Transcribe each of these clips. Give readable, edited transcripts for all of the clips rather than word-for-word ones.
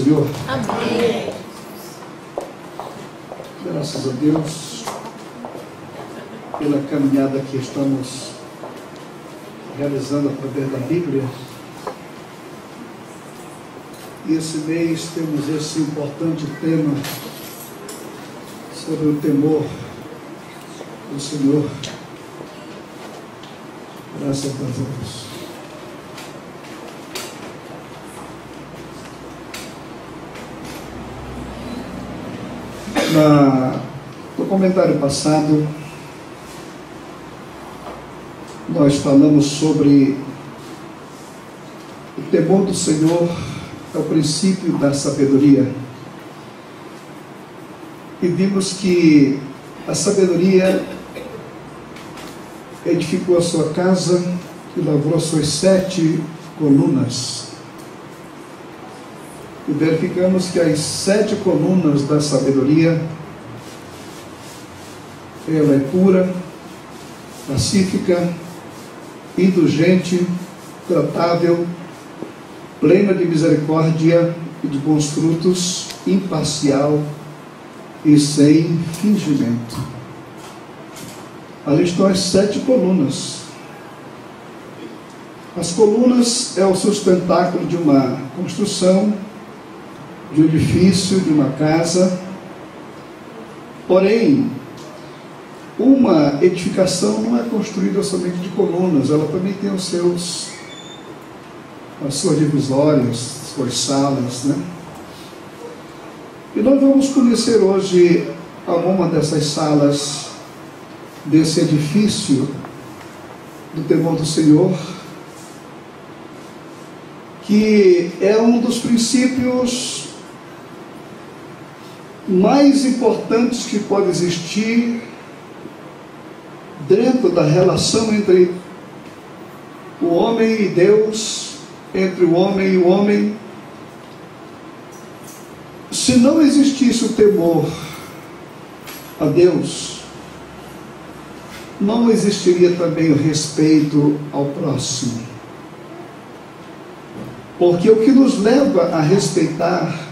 Senhor? Amém. Graças a Deus pela caminhada que estamos realizando através da Bíblia. E esse mês temos esse importante tema sobre o temor do Senhor. Graças a Deus. No comentário passado, nós falamos sobre o temor do Senhor é o princípio da sabedoria. E vimos que a sabedoria edificou a sua casa e lavrou suas 7 colunas. E verificamos que as 7 colunas da sabedoria, ela é pura, pacífica, indulgente, tratável, plena de misericórdia e de bons frutos, imparcial e sem fingimento. Ali estão as 7 colunas. As colunas é o sustentáculo de uma construção, de um edifício, de uma casa. Porém, uma edificação não é construída somente de colunas, ela também tem as suas divisórias, suas salas, né? E nós vamos conhecer hoje alguma dessas salas desse edifício do temor do Senhor, que é um dos princípios mais importantes que pode existir dentro da relação entre o homem e Deus, entre o homem e o homem. Se não existisse o temor a Deus, não existiria também o respeito ao próximo. Porque o que nos leva a respeitar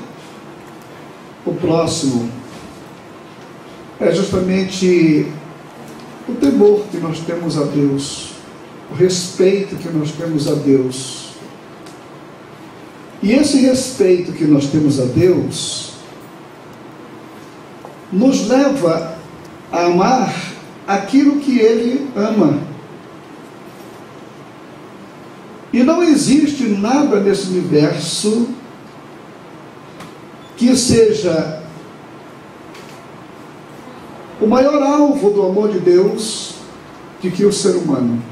o próximo é justamente o temor que nós temos a Deus, o respeito que nós temos a Deus. E esse respeito que nós temos a Deus nos leva a amar aquilo que Ele ama. E não existe nada nesse universo que seja o maior alvo do amor de Deus do que o ser humano.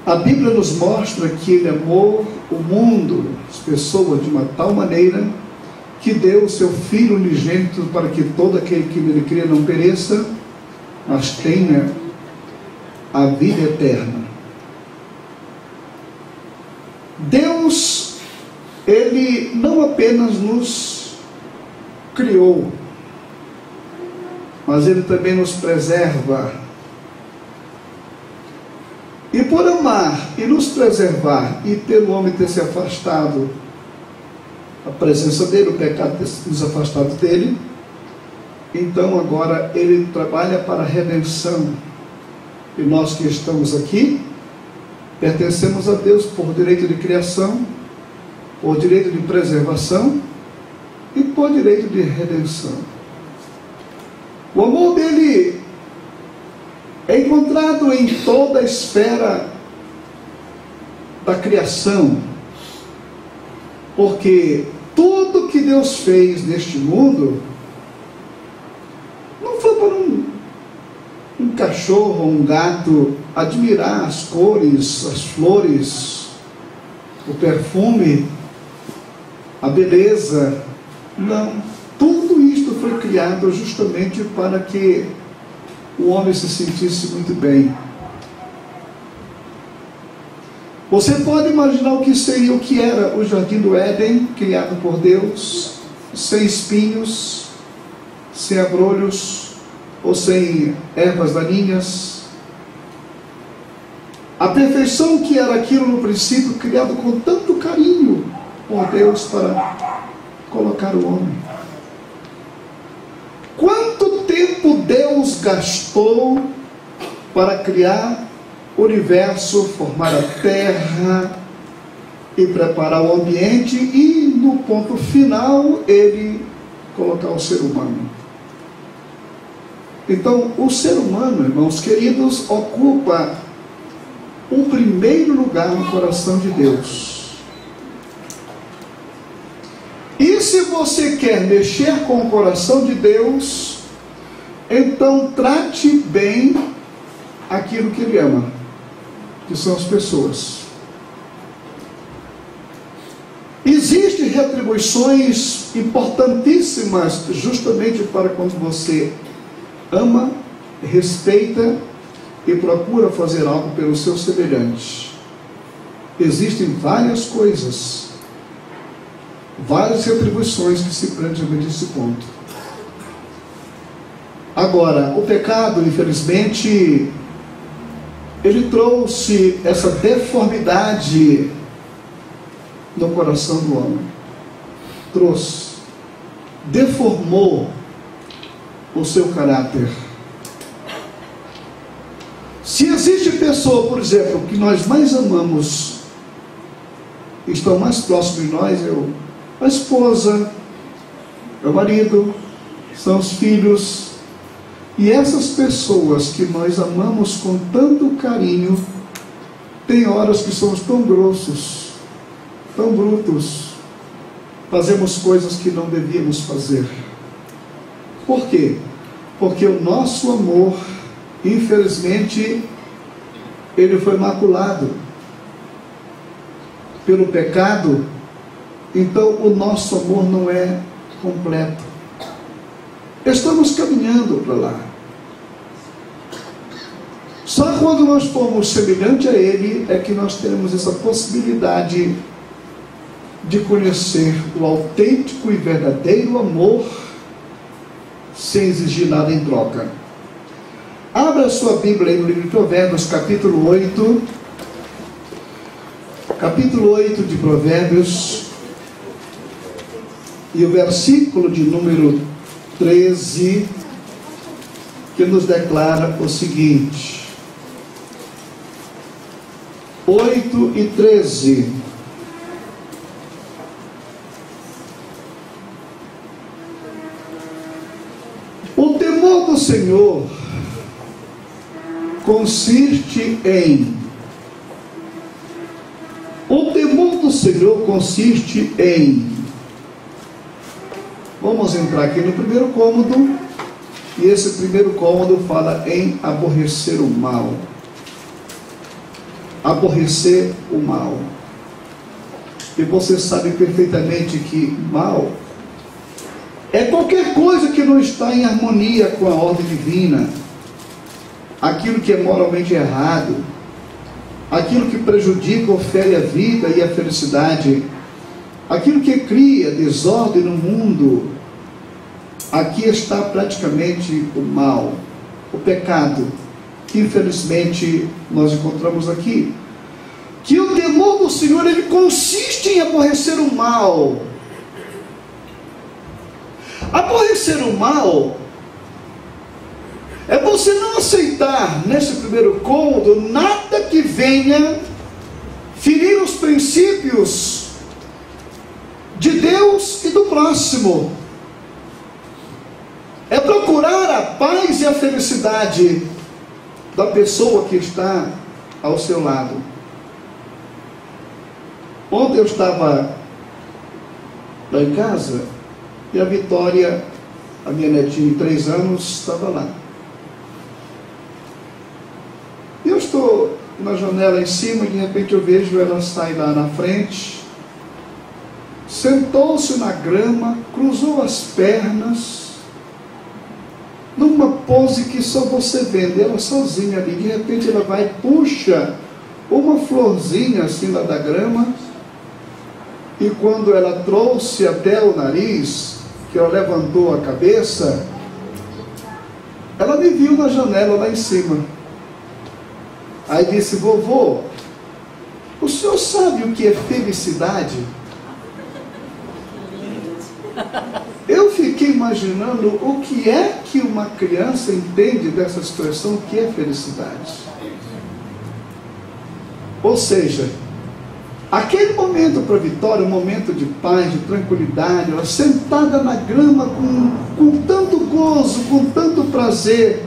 A Bíblia nos mostra que Ele amou o mundo, as pessoas, de uma tal maneira que deu o seu Filho unigênito para que todo aquele que nele crê não pereça, mas tenha a vida eterna. Deus, Ele não apenas nos criou, mas Ele também nos preserva. E por amar e nos preservar, e pelo homem ter se afastado da presença dele, o pecado ter nos afastado dele, então agora Ele trabalha para a redenção. E nós que estamos aqui, pertencemos a Deus por direito de criação, por direito de preservação e por direito de redenção. O amor dele é encontrado em toda a esfera da criação, porque tudo que Deus fez neste mundo não foi para um cachorro ou um gato admirar as cores, as flores, o perfume, a beleza. Não, tudo isto foi criado justamente para que o homem se sentisse muito bem. Você pode imaginar o que seria, o que era o jardim do Éden, criado por Deus, sem espinhos, sem abrolhos, ou sem ervas daninhas. A perfeição que era aquilo no princípio, criado com tanto carinho por Deus para colocar o homem. Quanto tempo Deus gastou para criar o universo, formar a terra e preparar o ambiente e no ponto final ele colocar o ser humano. Então o ser humano, irmãos queridos, ocupa o primeiro lugar no coração de Deus. E se você quer mexer com o coração de Deus, então trate bem aquilo que Ele ama, que são as pessoas. Existem retribuições importantíssimas justamente para quando você ama, respeita e procura fazer algo pelo seu semelhante. Existem várias coisas, várias retribuições que se prendem nesse ponto. Agora, o pecado, infelizmente, ele trouxe essa deformidade no coração do homem. Trouxe, deformou o seu caráter. Se existe pessoa, por exemplo, que nós mais amamos, estão mais próximos de nós, a esposa, o marido, são os filhos, e essas pessoas que nós amamos com tanto carinho, tem horas que somos tão grossos, tão brutos, fazemos coisas que não devíamos fazer. Por quê? Porque o nosso amor, infelizmente, ele foi maculado pelo pecado. Então o nosso amor não é completo. Estamos caminhando para lá. Só quando nós formos semelhante a Ele é que nós teremos essa possibilidade de conhecer o autêntico e verdadeiro amor sem exigir nada em troca. Abra sua Bíblia aí no livro de Provérbios, capítulo 8. Capítulo 8 de Provérbios. E o versículo de número 13, que nos declara o seguinte. 8 e 13. O temor do Senhor consiste em... O temor do Senhor consiste em... Vamos entrar aqui no primeiro cômodo, e esse primeiro cômodo fala em aborrecer o mal. Aborrecer o mal. E você sabe perfeitamente que mal é qualquer coisa que não está em harmonia com a ordem divina, aquilo que é moralmente errado, aquilo que prejudica ou fere a vida e a felicidade, aquilo que cria desordem no mundo. Aqui está praticamente o mal, o pecado, que infelizmente nós encontramos aqui. Que o temor do Senhor, ele consiste em aborrecer o mal. Aborrecer o mal é você não aceitar, nesse primeiro cômodo, nada que venha ferir os princípios de Deus e do próximo. É procurar a paz e a felicidade da pessoa que está ao seu lado. Ontem eu estava lá em casa e a Vitória, a minha netinha de 3 anos, estava lá. E eu estou na janela em cima e de repente eu vejo ela sair lá na frente, sentou-se na grama, cruzou as pernas, numa pose que só você vê, ela sozinha ali. De repente ela vai e puxa uma florzinha assim lá da grama, e quando ela trouxe até o nariz, que ela levantou a cabeça, ela me viu na janela lá em cima. Aí disse: vovô, o senhor sabe o que é felicidade? Eu fiquei imaginando o que é que uma criança entende dessa expressão que é felicidade. Ou seja, aquele momento para a Vitória, um momento de paz, de tranquilidade, ela sentada na grama com tanto gozo, com tanto prazer.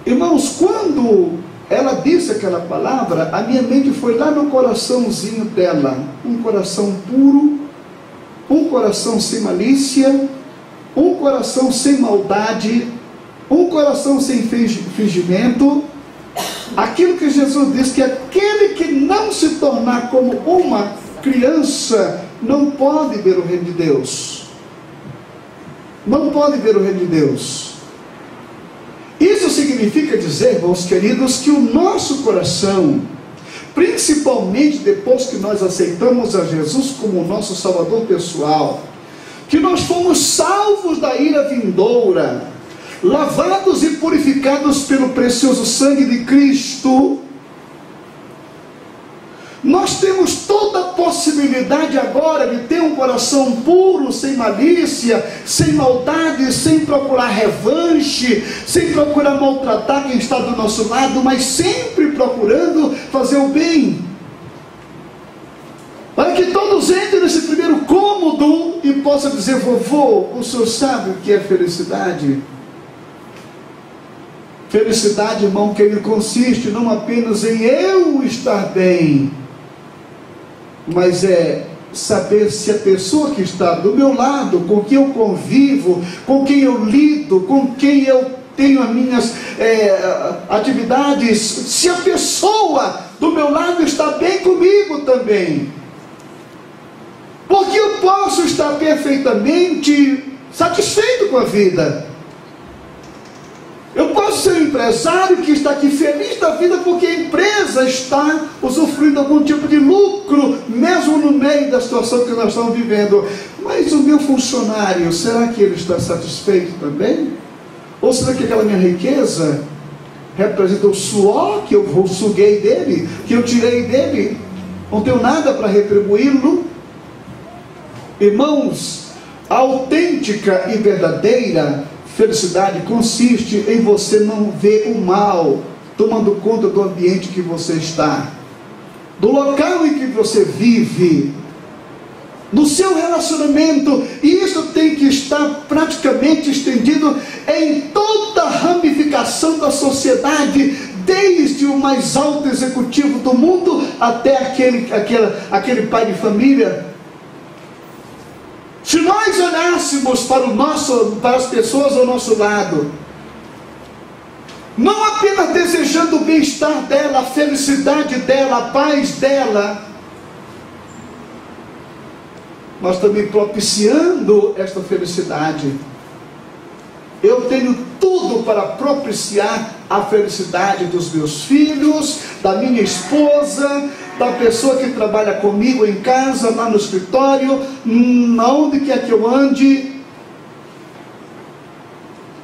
Irmãos, quando ela disse aquela palavra, a minha mente foi lá no coraçãozinho dela, um coração puro, um coração sem malícia, um coração sem maldade, um coração sem fingimento. Aquilo que Jesus diz, que aquele que não se tornar como uma criança não pode ver o reino de Deus. Não pode ver o reino de Deus. Isso significa dizer, irmãos queridos, que o nosso coração, principalmente depois que nós aceitamos a Jesus como nosso Salvador pessoal, que nós fomos salvos da ira vindoura, lavados e purificados pelo precioso sangue de Cristo, nós temos toda a possibilidade agora de ter um coração puro, sem malícia, sem maldade, sem procurar revanche, sem procurar maltratar quem está do nosso lado, mas sempre procurando fazer o bem. Para que todos entrem nesse primeiro cômodo e possam dizer: vovô, o senhor sabe o que é felicidade? Felicidade, irmão querido, consiste não apenas em eu estar bem, mas é saber se a pessoa que está do meu lado, com quem eu convivo, com quem eu lido, com quem eu tenho as minhas atividades, se a pessoa do meu lado está bem comigo também. Porque eu posso estar perfeitamente satisfeito com a vida. Eu posso ser um empresário que está aqui feliz da vida porque a empresa está usufruindo algum tipo de lucro, mesmo no meio da situação que nós estamos vivendo. Mas o meu funcionário, será que ele está satisfeito também? Ou será que aquela minha riqueza representa o suor que eu suguei dele, que eu tirei dele? Não tenho nada para retribuí-lo? Irmãos, a autêntica e verdadeira felicidade consiste em você não ver o mal tomando conta do ambiente que você está, do local em que você vive, no seu relacionamento. E isso tem que estar praticamente estendido em toda a ramificação da sociedade, desde o mais alto executivo do mundo até aquele pai de família. Se nós olhássemos para as pessoas ao nosso lado, não apenas desejando o bem-estar dela, a felicidade dela, a paz dela, mas também propiciando esta felicidade. Eu tenho tudo para propiciar a felicidade dos meus filhos, da minha esposa, da pessoa que trabalha comigo em casa, lá no escritório, onde quer que eu ande.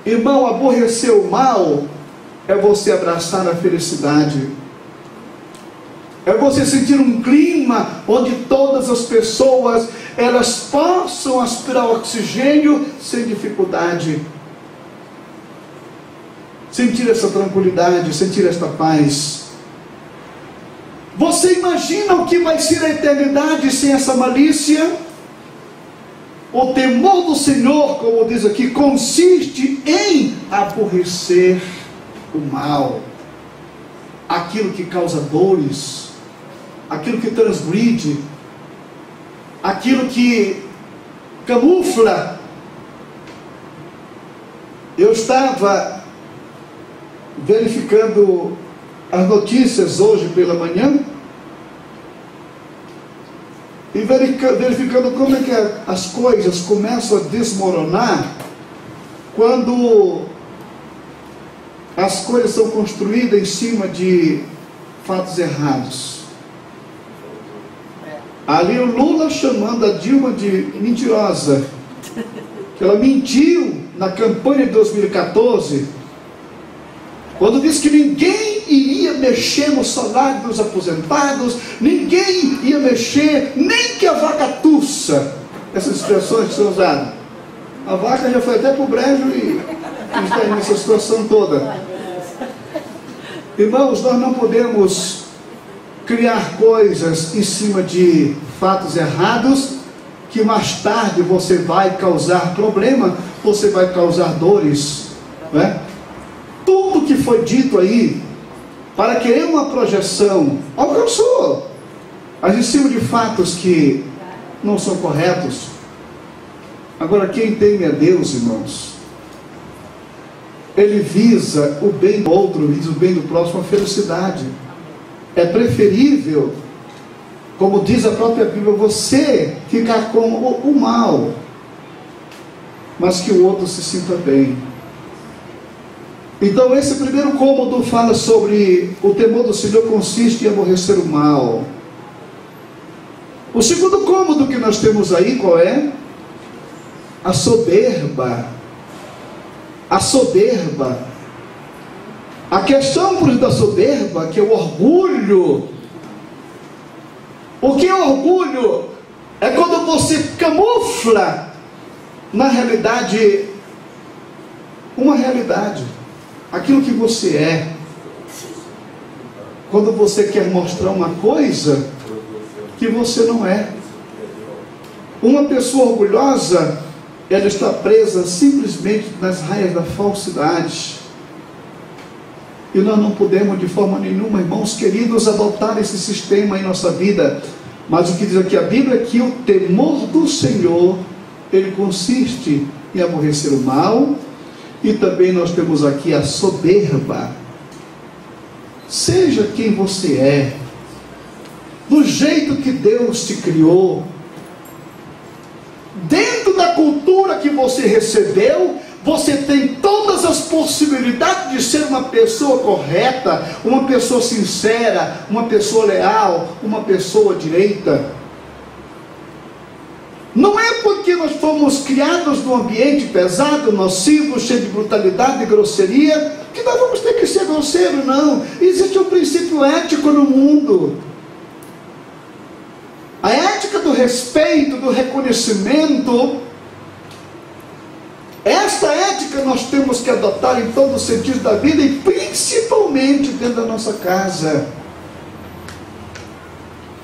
Irmão, aborrecer o mal é você abraçar a felicidade. É você sentir um clima onde todas as pessoas, elas possam aspirar oxigênio sem dificuldade. Sentir essa tranquilidade, sentir esta paz. Você imagina o que vai ser a eternidade sem essa malícia? O temor do Senhor, como diz aqui, consiste em aborrecer o mal, aquilo que causa dores, aquilo que transgride, aquilo que camufla. Eu estava verificando as notícias hoje pela manhã e verificando como é que as coisas começam a desmoronar quando as coisas são construídas em cima de fatos errados. Ali o Lula chamando a Dilma de mentirosa, que ela mentiu na campanha de 2014, quando disse que ninguém iria mexer no salário dos aposentados, ninguém ia mexer, nem que a vaca tussa. essas expressões que são usadas. A vaca já foi até para o brejo e está nessa situação toda. Irmãos, nós não podemos criar coisas em cima de fatos errados, que mais tarde você vai causar problema, você vai causar dores, né? Tudo que foi dito aí, para querer uma projeção, alcançou, mas em cima de fatos que não são corretos. Agora, quem teme a Deus, irmãos, ele visa o bem do outro, visa o bem do próximo, a felicidade. É preferível, como diz a própria Bíblia, você ficar com o mal, mas que o outro se sinta bem. Então esse primeiro cômodo fala sobre o temor do Senhor consiste em aborrecer o mal. O segundo cômodo que nós temos aí, qual é? A soberba. A soberba. A questão da soberba, que é o orgulho. O que é orgulho? É quando você camufla na realidade, uma realidade, aquilo que você é. Quando você quer mostrar uma coisa que você não é. Uma pessoa orgulhosa, ela está presa simplesmente nas raias da falsidade. E nós não podemos de forma nenhuma, irmãos queridos, adotar esse sistema em nossa vida. Mas o que diz aqui a Bíblia é que o temor do Senhor, ele consiste em aborrecer o mal. E também nós temos aqui a soberba. Seja quem você é, do jeito que Deus te criou, dentro da cultura que você recebeu, você tem todas as possibilidades de ser uma pessoa correta, uma pessoa sincera, uma pessoa leal, uma pessoa direita. Não é porque nós fomos criados num ambiente pesado, nocivo, cheio de brutalidade e grosseria, que nós vamos ter que ser grosseiro, não. Existe um princípio ético no mundo. A ética do respeito, do reconhecimento. Esta ética nós temos que adotar em todos os sentidos da vida e principalmente dentro da nossa casa.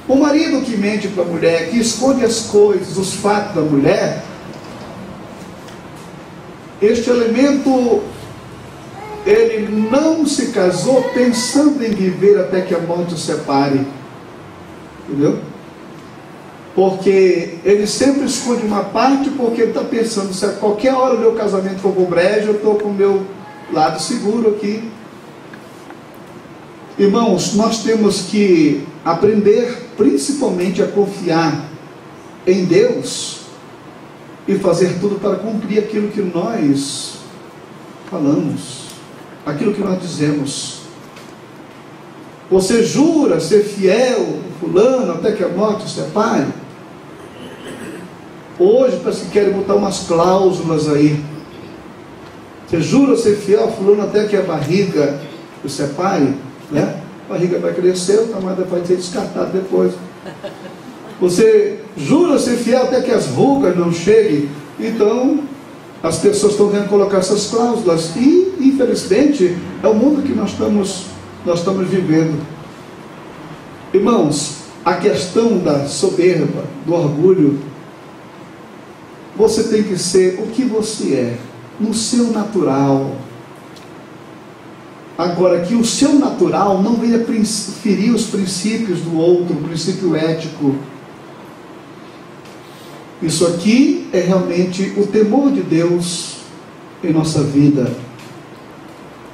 O marido que mente para a mulher, que esconde as coisas, os fatos da mulher, este elemento, ele não se casou pensando em viver até que a morte o separe. Entendeu? Porque ele sempre esconde uma parte, porque ele está pensando, se a qualquer hora o meu casamento for com brejo, eu estou com o meu lado seguro aqui. Irmãos, nós temos que aprender principalmente a confiar em Deus e fazer tudo para cumprir aquilo que nós falamos, aquilo que nós dizemos. Você jura ser fiel, fulano, até que a morte o separe? Hoje parece que querem botar umas cláusulas aí. Você jura ser fiel, fulano, até que a barriga o separe? Né? A barriga vai crescer, o tamanho vai ser descartado depois. Você jura ser fiel até que as rugas não cheguem? Então, as pessoas estão querendo colocar essas cláusulas. E, infelizmente, é o mundo que nós estamos vivendo. Irmãos, a questão da soberba, do orgulho, você tem que ser o que você é, no seu natural. Agora, que o seu natural não venha ferir os princípios do outro, o princípio ético. Isso aqui é realmente o temor de Deus em nossa vida.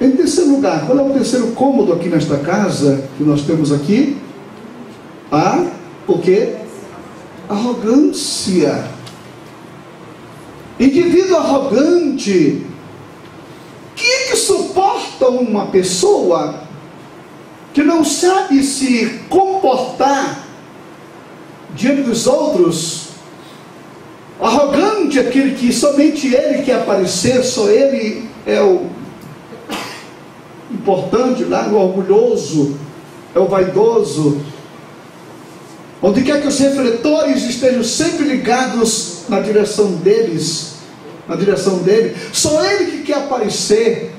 Em terceiro lugar, qual é o terceiro cômodo aqui nesta casa que nós temos aqui? O quê? Arrogância. Indivíduo arrogante. Que suporta uma pessoa que não sabe se comportar diante dos outros? Arrogante é aquele que somente ele quer aparecer, só ele é o importante lá, o orgulhoso, é o vaidoso. onde quer que os refletores estejam sempre ligados na direção deles, na direção dele, só ele que quer aparecer.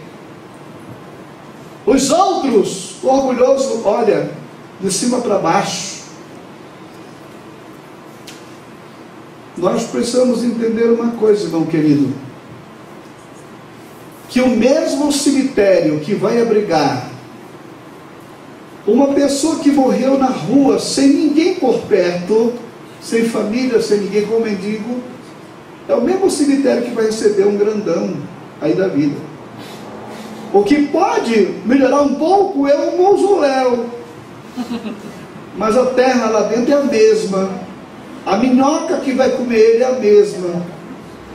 Os outros, o orgulhoso olha de cima para baixo. Nós precisamos entender uma coisa, irmão querido, que o mesmo cemitério que vai abrigar uma pessoa que morreu na rua, sem ninguém por perto, sem família, sem ninguém, como mendigo, é o mesmo cemitério que vai receber um grandão aí da vida. O que pode melhorar um pouco é o mausoléu, mas a terra lá dentro é a mesma, a minhoca que vai comer ele é a mesma,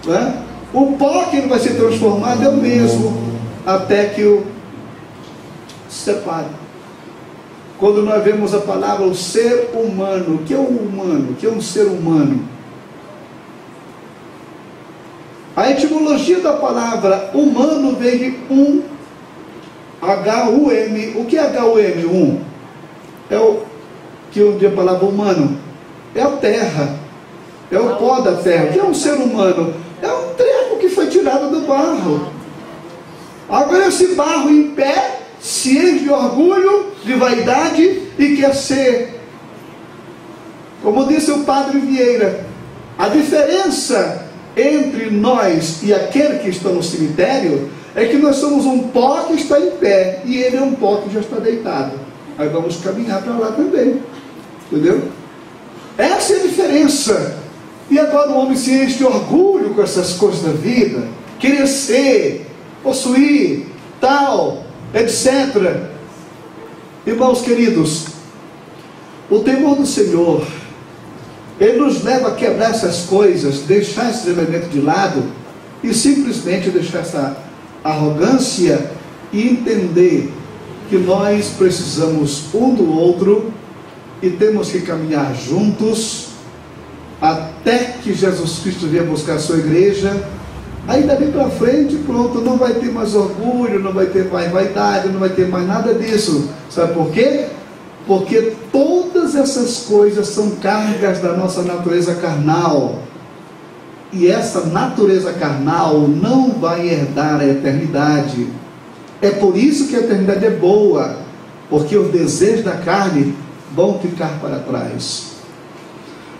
né? O pó que ele vai ser transformado é o mesmo, até que o separe. Quando nós vemos a palavra o ser humano, o que é um humano? O que é um ser humano? A etimologia da palavra humano vem de H-U-M. O que é H-U-M? É o que eu digo a palavra humano. É a terra. É o pó da terra. O que é um ser humano? É um treco que foi tirado do barro. Agora esse barro em pé se enche de orgulho, de vaidade e quer ser, como disse o padre Vieira, a diferença entre nós e aquele que está no cemitério é que nós somos um pó que está em pé e ele é um pó que já está deitado. Aí vamos caminhar para lá também, entendeu? Essa é a diferença. E agora o homem se enche de orgulho com essas coisas da vida, querer ser, possuir, tal, etc. Irmãos queridos, o temor do Senhor, ele nos leva a quebrar essas coisas, deixar esses elementos de lado e simplesmente deixar essa arrogância e entender que nós precisamos um do outro e temos que caminhar juntos até que Jesus Cristo venha buscar a sua igreja. Aí dali para frente, pronto, não vai ter mais orgulho, não vai ter mais vaidade, não vai ter mais nada disso. Sabe por quê? Porque todas essas coisas são cargas da nossa natureza carnal. E essa natureza carnal não vai herdar a eternidade. É por isso que a eternidade é boa, porque os desejos da carne vão ficar para trás.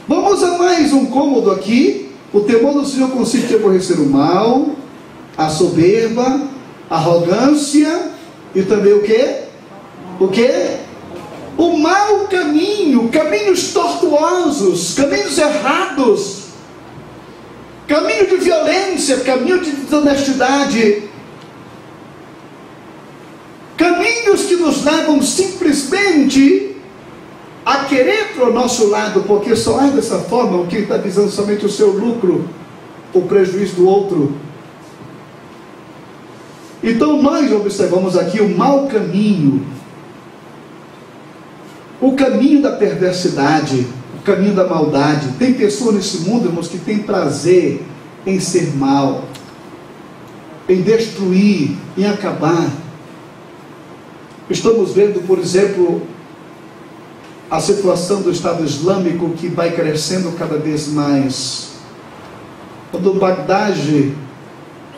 Vamos a mais um cômodo aqui. O temor do Senhor consiste em aborrecer o mal, a soberba, a arrogância e também o quê? O quê? O mau caminho, caminhos tortuosos, caminhos errados, caminho de violência, caminho de desonestidade, caminhos que nos levam simplesmente a querer para o nosso lado, porque só é dessa forma o que está visando somente o seu lucro, o prejuízo do outro. Então nós observamos aqui o mau caminho, o caminho da perversidade, o caminho da maldade. Tem pessoas nesse mundo, irmãos, que tem prazer em ser mal, em destruir, em acabar. Estamos vendo, por exemplo, a situação do Estado Islâmico que vai crescendo cada vez mais. Quando Bagdade,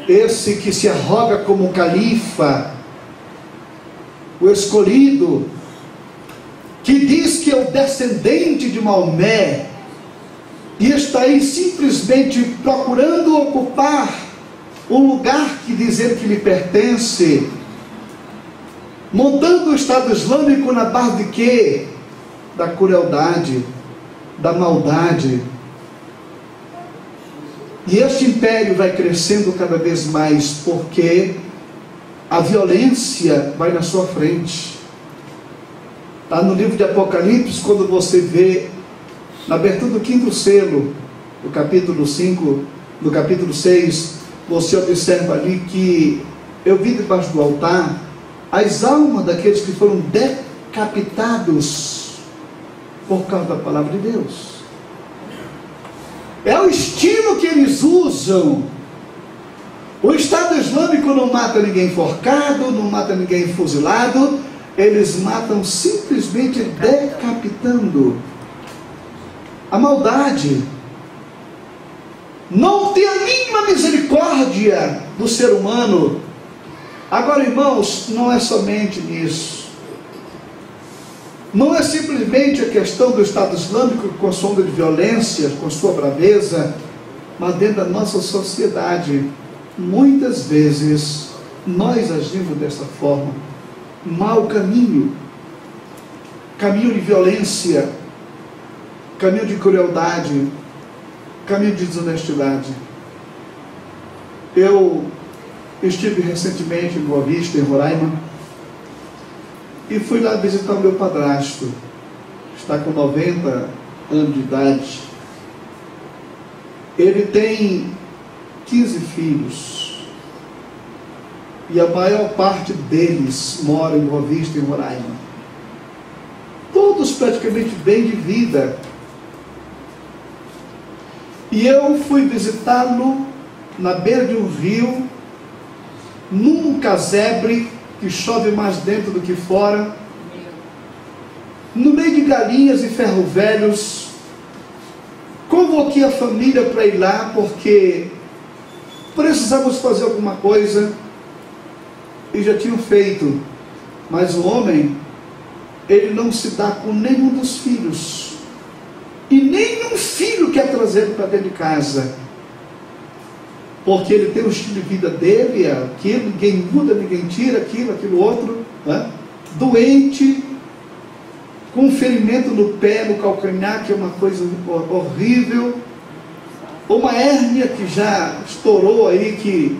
esse que se arroga como califa, o escolhido, que diz que é o descendente de Maomé, e está aí simplesmente procurando ocupar o lugar que diz ele que lhe pertence, montando o Estado Islâmico na base de quê? Da crueldade, da maldade. E este império vai crescendo cada vez mais, porque a violência vai na sua frente. Está no livro de Apocalipse, quando você vê, na abertura do 5º selo, no capítulo 5, no capítulo 6, você observa ali que eu vi debaixo do altar as almas daqueles que foram decapitados por causa da palavra de Deus. É o estilo que eles usam. O Estado Islâmico não mata ninguém enforcado, não mata ninguém fuzilado, eles matam simplesmente decapitando. a maldade, não ter a mínima misericórdia do ser humano. Agora, irmãos, não é somente nisso. Não é simplesmente a questão do Estado Islâmico com a sua onda de violência, com a sua braveza, mas dentro da nossa sociedade, muitas vezes, nós agimos dessa forma. Mau caminho, caminho de violência, caminho de crueldade, caminho de desonestidade. Eu estive recentemente em Boa Vista, em Roraima, e fui lá visitar o meu padrasto. Está com 90 anos de idade. Ele tem 15 filhos, e a maior parte deles mora em Boa Vista, em Roraima. Todos praticamente bem de vida. E eu fui visitá-lo na beira de um rio, num casebre que chove mais dentro do que fora, no meio de galinhas e ferro-velhos. Convoquei a família para ir lá, porque precisamos fazer alguma coisa, e já tinham feito, mas o homem, ele não se dá com nenhum dos filhos, e nenhum filho quer trazê-lo para dentro de casa, porque ele tem o estilo de vida dele, aquilo, ninguém muda, ninguém tira, aquilo outro, né? Doente, com um ferimento no pé, no calcanhar, que é uma coisa horrível, uma hérnia que já estourou aí, que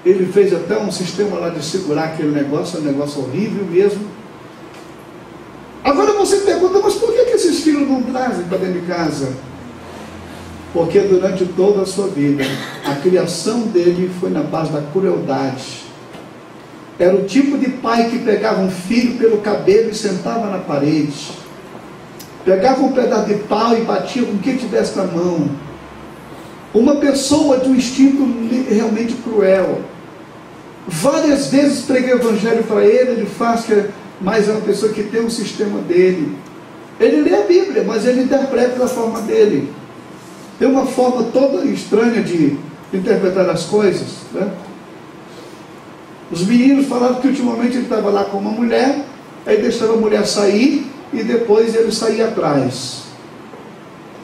ele fez até um sistema lá de segurar aquele negócio, é um negócio horrível mesmo. Agora você pergunta, mas por que esses filhos não trazem para dentro de casa? Porque durante toda a sua vida, a criação dele foi na base da crueldade. Era o tipo de pai que pegava um filho pelo cabelo e sentava na parede. Pegava um pedaço de pau e batia com o que tivesse na mão. Uma pessoa de um instinto realmente cruel. Várias vezes preguei o evangelho para ele faz, mas é uma pessoa que tem um sistema dele. Ele lê a Bíblia, mas ele interpreta da forma dele. Tem uma forma toda estranha de interpretar as coisas, né? Os meninos falaram que ultimamente ele estava lá com uma mulher, aí deixava a mulher sair e depois ele saía atrás.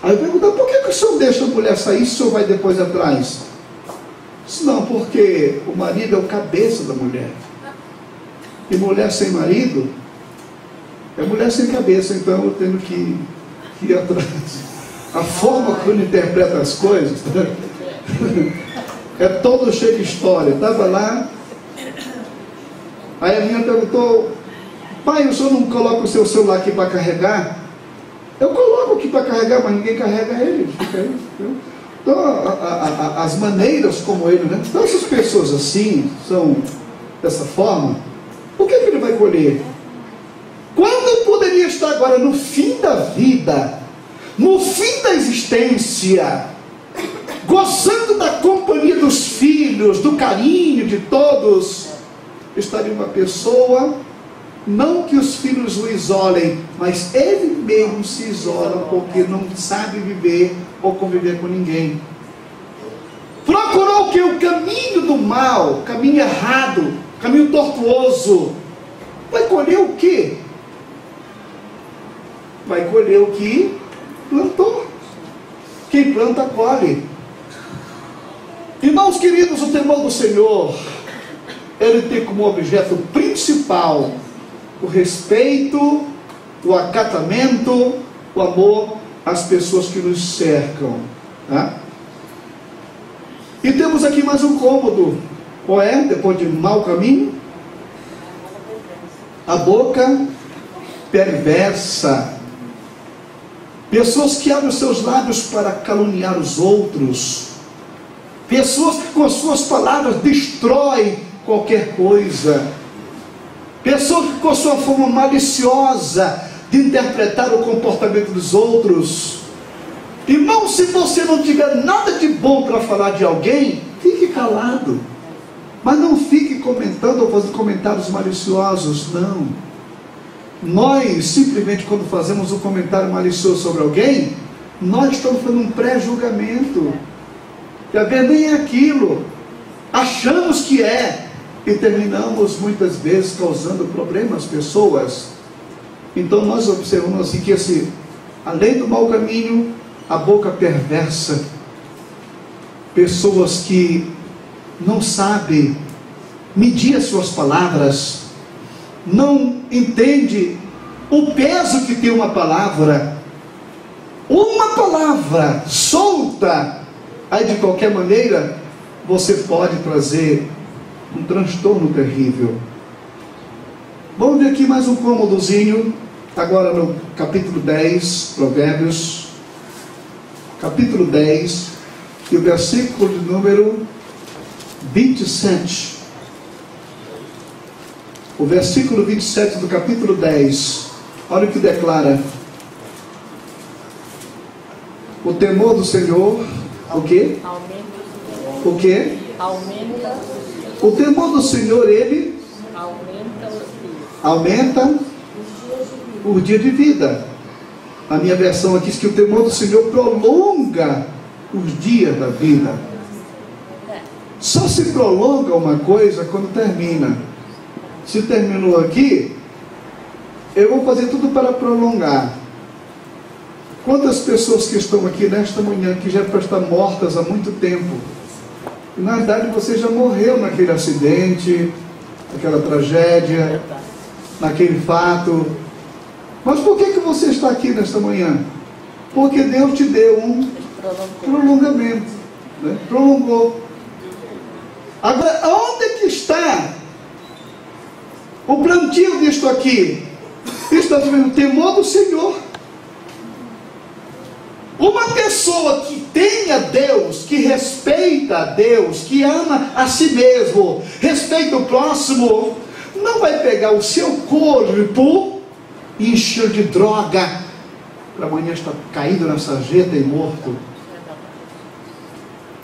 Aí eu perguntei, por que o senhor deixa a mulher sair se o senhor vai depois atrás? Disse, não, porque o marido é o cabeça da mulher. E mulher sem marido é mulher sem cabeça, então eu tenho que ir atrás. A forma como ele interpreta as coisas é todo cheio de história. Estava lá, aí a minha perguntou, pai, o senhor não coloca o seu celular aqui para carregar? Eu coloco aqui para carregar, mas ninguém carrega ele, fica aí. Então, as maneiras como ele, né? Então, essas pessoas assim, são dessa forma, o que ele vai colher? Quando eu poderia estar agora no fim da vida, no fim da existência, gozando da companhia dos filhos, do carinho de todos, estaria uma pessoa, não que os filhos o isolem, mas ele mesmo se isola porque não sabe viver ou conviver com ninguém. Procurou que o caminho do mal, caminho errado, caminho tortuoso, vai colher o quê? Vai colher o que plantou. Quem planta, colhe. Irmãos queridos, o temor do Senhor, ele tem como objeto principal o respeito, o acatamento, o amor às pessoas que nos cercam, tá? E temos aqui mais um cômodo. Qual é? Depois de mau caminho, a boca perversa. Pessoas que abrem os seus lábios para caluniar os outros. Pessoas que com as suas palavras destroem qualquer coisa. Pessoas que com a sua forma maliciosa de interpretar o comportamento dos outros. Irmão, se você não tiver nada de bom para falar de alguém, fique calado. Mas não fique comentando ou fazendo comentários maliciosos, não. Nós, simplesmente, quando fazemos um comentário malicioso sobre alguém, Nós estamos fazendo um pré-julgamento. Já vê, nem é aquilo. Achamos que é. E terminamos muitas vezes causando problemas às pessoas. Então nós observamos assim que além do mau caminho, a boca perversa. Pessoas que não sabem medir as suas palavras, não entende o peso que tem uma palavra solta, aí de qualquer maneira você pode trazer um transtorno terrível. Vamos ver aqui mais um cômodozinho, agora no capítulo 10, Provérbios, capítulo 10, e o versículo de número 27. O versículo 27 do capítulo 10, olha o que declara: o temor do Senhor, o quê? O quê? O temor do Senhor, ele aumenta o dia de vida. A minha versão aqui diz que o temor do Senhor prolonga os dias da vida. Só se prolonga uma coisa quando termina. Se terminou aqui, eu vou fazer tudo para prolongar. Quantas pessoas que estão aqui nesta manhã que já estão mortas há muito tempo? E, na verdade, você já morreu naquele acidente, naquela tragédia, naquele fato. Mas por que você está aqui nesta manhã? Porque Deus te deu um prolongamento, né? Prolongou. Agora, onde é que está o plantio disto aqui? Está dizendo o temor do Senhor. Uma pessoa que tem a Deus, que respeita a Deus, que ama a si mesmo, respeita o próximo, não vai pegar o seu corpo e encher de droga para amanhã estar caído na sarjeta e morto.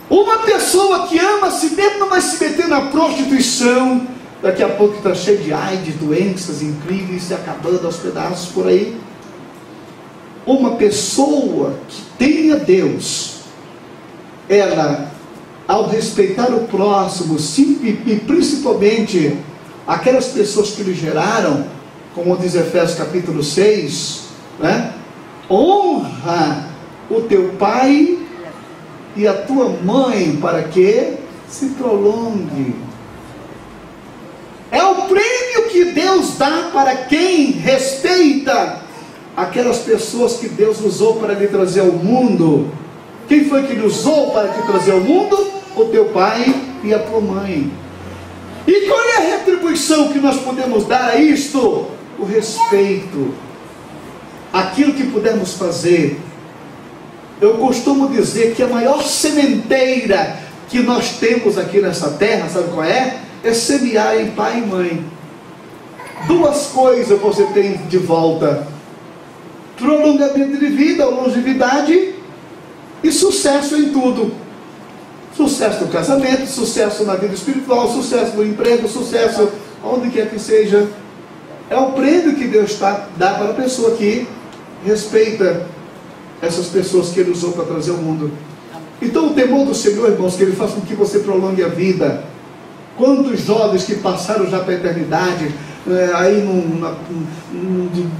Uma pessoa que ama a si mesmo não vai se meter na prostituição, daqui a pouco está cheio de AIDS, doenças incríveis, se acabando aos pedaços por aí. Uma pessoa que tem a Deus, ela, ao respeitar o próximo, e principalmente aquelas pessoas que lhe geraram, como diz Efésios capítulo 6, né? Honra o teu pai e a tua mãe, para que se prolongue. É o prêmio que Deus dá para quem respeita aquelas pessoas que Deus usou para lhe trazer ao mundo. Quem foi que lhe usou para te trazer ao mundo? O teu pai e a tua mãe. E qual é a retribuição que nós podemos dar a isto? O respeito. Aquilo que pudermos fazer. Eu costumo dizer que a maior sementeira que nós temos aqui nessa terra, sabe qual é? É semear em pai e mãe. Duas coisas você tem de volta: prolongamento de vida, longevidade e sucesso em tudo. Sucesso no casamento, sucesso na vida espiritual, sucesso no emprego, sucesso onde quer que seja. É o prêmio que Deus dá para a pessoa que respeita essas pessoas que Ele usou para trazer ao mundo. Então o temor do Senhor, irmãos, que Ele faça com que você prolongue a vida. Quantos jovens que passaram já para a eternidade, aí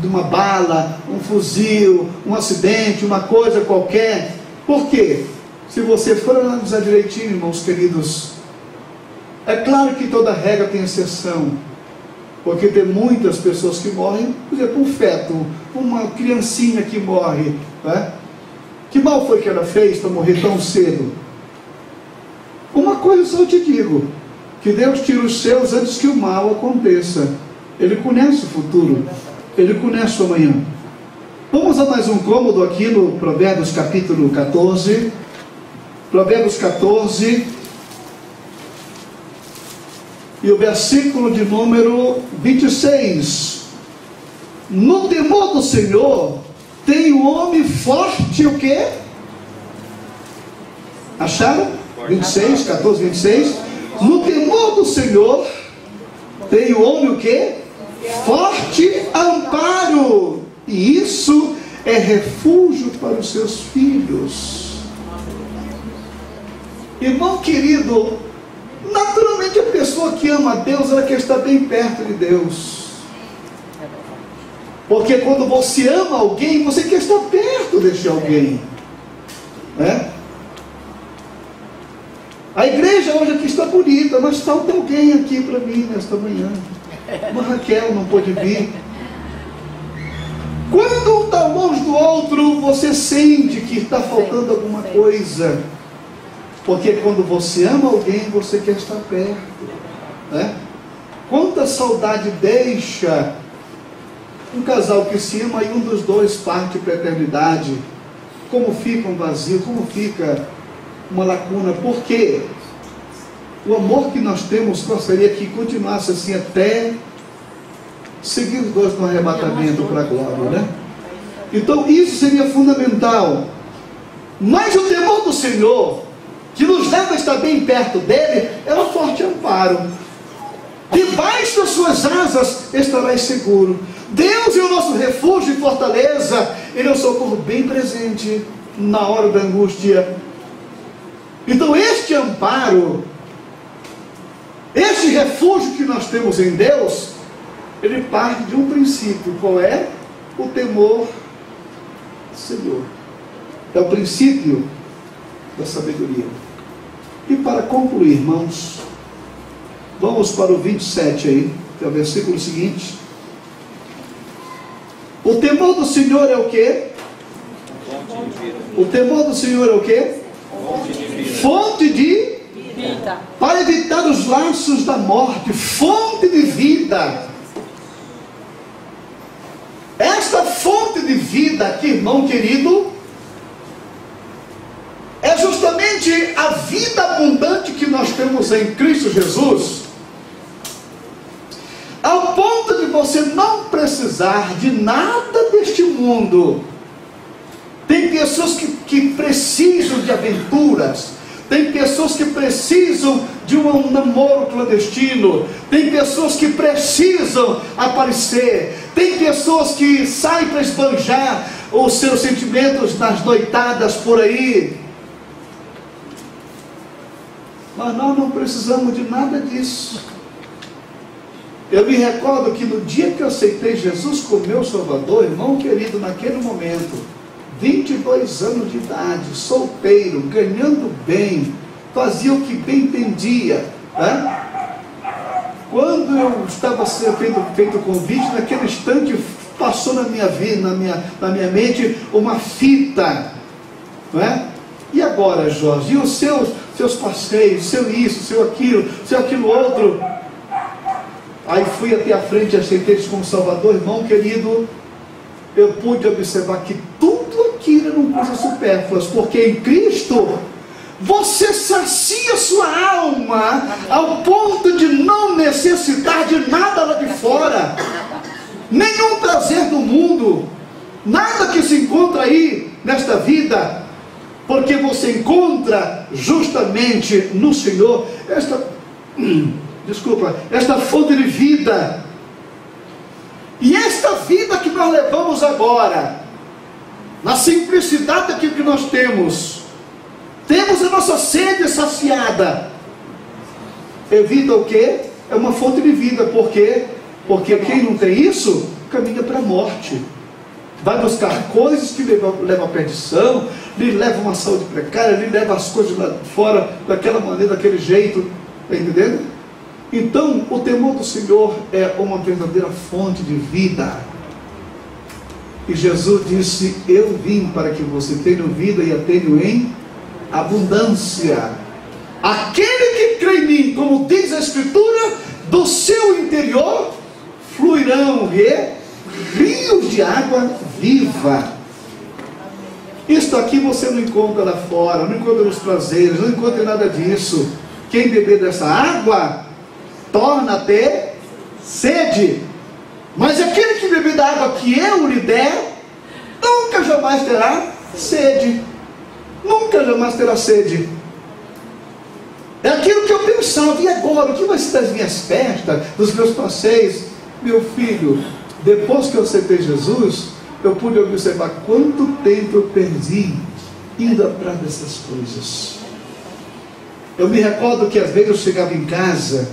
de uma bala, um fuzil, um acidente, uma coisa qualquer. Por quê? Se você for analisar direitinho, irmãos queridos, é claro que toda regra tem exceção, porque tem muitas pessoas que morrem, por exemplo, um feto, uma criancinha que morre, né? Que mal foi que ela fez para morrer tão cedo? Uma coisa só eu te digo, que Deus tira os seus antes que o mal aconteça. Ele conhece o futuro, Ele conhece o amanhã. Vamos a mais um cômodo aqui no Provérbios capítulo 14. Provérbios 14 e o versículo de número 26. No temor do Senhor tem o homem forte, o quê? Acharam? 26, 14, 26. No temor do Senhor tem o homem o quê? Forte amparo, e isso é refúgio para os seus filhos. Irmão querido, naturalmente a pessoa que ama a Deus, ela quer estar bem perto de Deus. Porque quando você ama alguém, você quer estar perto deste alguém, né? A igreja hoje aqui está bonita, mas falta alguém aqui para mim nesta manhã. Uma Raquel não pôde vir. Quando um está longe do outro, você sente que está faltando alguma coisa. Porque quando você ama alguém, você quer estar perto, né? Quanta saudade deixa um casal que se ama e um dos dois parte para a eternidade. Como fica um vazio, como fica uma lacuna. Porque o amor que nós temos, gostaria que continuasse assim até seguir os dois no arrebatamento para a glória, né? Então isso seria fundamental. Mas o temor do Senhor, que nos leva a estar bem perto dele, é um forte amparo. Debaixo das suas asas estarás seguro. Deus é o nosso refúgio e fortaleza. Ele é o socorro bem presente na hora da angústia. Então este amparo, este refúgio que nós temos em Deus, ele parte de um princípio. Qual é? O temor do Senhor. É o princípio da sabedoria. E para concluir, irmãos, vamos para o 27 aí, que é o versículo seguinte. O temor do Senhor é o quê? O temor do Senhor é o quê? Fonte de vida. Para evitar os laços da morte, fonte de vida. Esta fonte de vida aqui, irmão querido, é justamente a vida abundante que nós temos em Cristo Jesus, ao ponto de você não precisar de nada deste mundo. Tem pessoas que precisam de aventuras, tem pessoas que precisam de um namoro clandestino, tem pessoas que precisam aparecer, tem pessoas que saem para esbanjar os seus sentimentos nas noitadas por aí. Mas nós não precisamos de nada disso. Eu me recordo que no dia que eu aceitei Jesus como meu Salvador, irmão querido, naquele momento, 22 anos de idade, solteiro, ganhando bem, fazia o que bem entendia, né? Quando eu estava sendo feito o convite, naquele instante passou na minha vida, na minha mente, uma fita, não é? E agora, Jorge? E os seus passeios, seu isso, seu aquilo outro? Aí fui até a frente e aceitei como Salvador, irmão querido. Eu pude observar que tudo aquilo eram coisas supérfluas, porque em Cristo você sacia sua alma ao ponto de não necessitar de nada lá de fora, nenhum prazer do mundo, nada que se encontra aí nesta vida, porque você encontra justamente no Senhor esta fonte de vida. E esta vida que nós levamos agora, na simplicidade daquilo que nós temos a nossa sede saciada. É vida o quê? É uma fonte de vida. Por quê? Porque quem não tem isso, caminha para a morte. Vai buscar coisas que levam à perdição, lhe levam uma saúde precária, lhe levam as coisas lá fora, daquela maneira, daquele jeito. Está entendendo? Então, o temor do Senhor é uma verdadeira fonte de vida. E Jesus disse: eu vim para que você tenha vida e a tenha em abundância. Aquele que crê em mim, como diz a Escritura, do seu interior fluirão rios de água viva. Isto aqui você não encontra lá fora, não encontra nos prazeres, não encontra nada disso. Quem beber dessa água torna a ter sede, mas aquele que beber da água que eu lhe der, nunca jamais terá sede. Nunca jamais terá sede. É aquilo que eu pensava: e agora? O que vai ser das minhas festas, dos meus passeios? Meu filho, depois que eu aceitei Jesus, eu pude observar quanto tempo eu perdi indo atrás dessas coisas. Eu me recordo que às vezes eu chegava em casa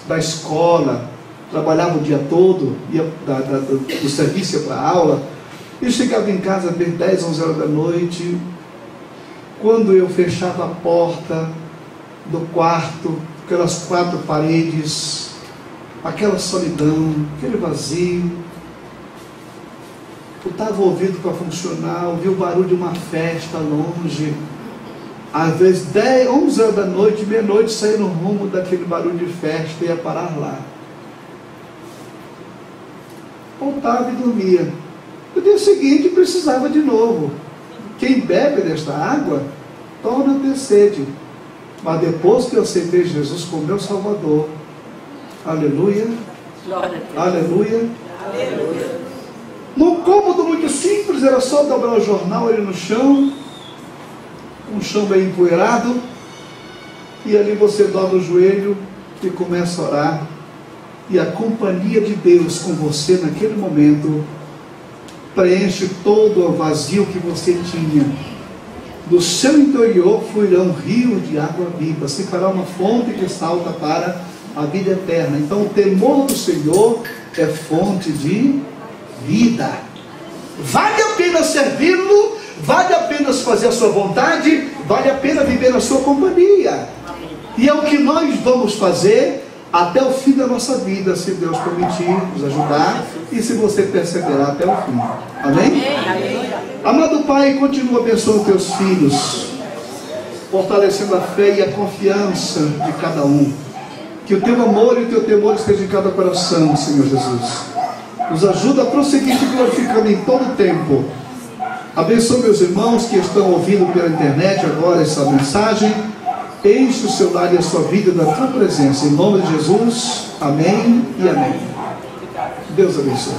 da escola, trabalhava o dia todo, ia do serviço para a aula, e chegava em casa bem 10, 11 horas da noite. Quando eu fechava a porta do quarto, aquelas 4 paredes, aquela solidão, aquele vazio, eu estava ouvindo para funcionar, ouvi o barulho de uma festa longe, às vezes 10, 11 horas da noite, meia-noite, saía no rumo daquele barulho de festa e ia parar lá. Voltava e dormia. No dia seguinte precisava de novo. Quem bebe desta água, torna a ter sede. Mas depois que eu aceitei Jesus como meu Salvador, aleluia, aleluia, aleluia. Num cômodo muito simples, era só dobrar o jornal ali no chão, um chão bem empoeirado, e ali você dobra o joelho e começa a orar, e a companhia de Deus com você naquele momento preenche todo o vazio que você tinha. Do seu interior fluirá um rio de água viva, se fará uma fonte que salta para a vida eterna. Então o temor do Senhor é fonte de vida. Vale a pena servi-lo, vale a pena fazer a sua vontade, vale a pena viver na sua companhia. E é o que nós vamos fazer até o fim da nossa vida, se Deus permitir, nos ajudar, e se você perseverar até o fim. Amém? Amado Pai, continua abençoando teus filhos, fortalecendo a fé e a confiança de cada um. Que o teu amor e o teu temor estejam em cada coração, Senhor Jesus. Nos ajuda a prosseguir te glorificando em todo o tempo. Abençoe meus irmãos que estão ouvindo pela internet agora essa mensagem. Enche o seu lar e a sua vida da tua presença. Em nome de Jesus, amém e amém. Deus abençoe.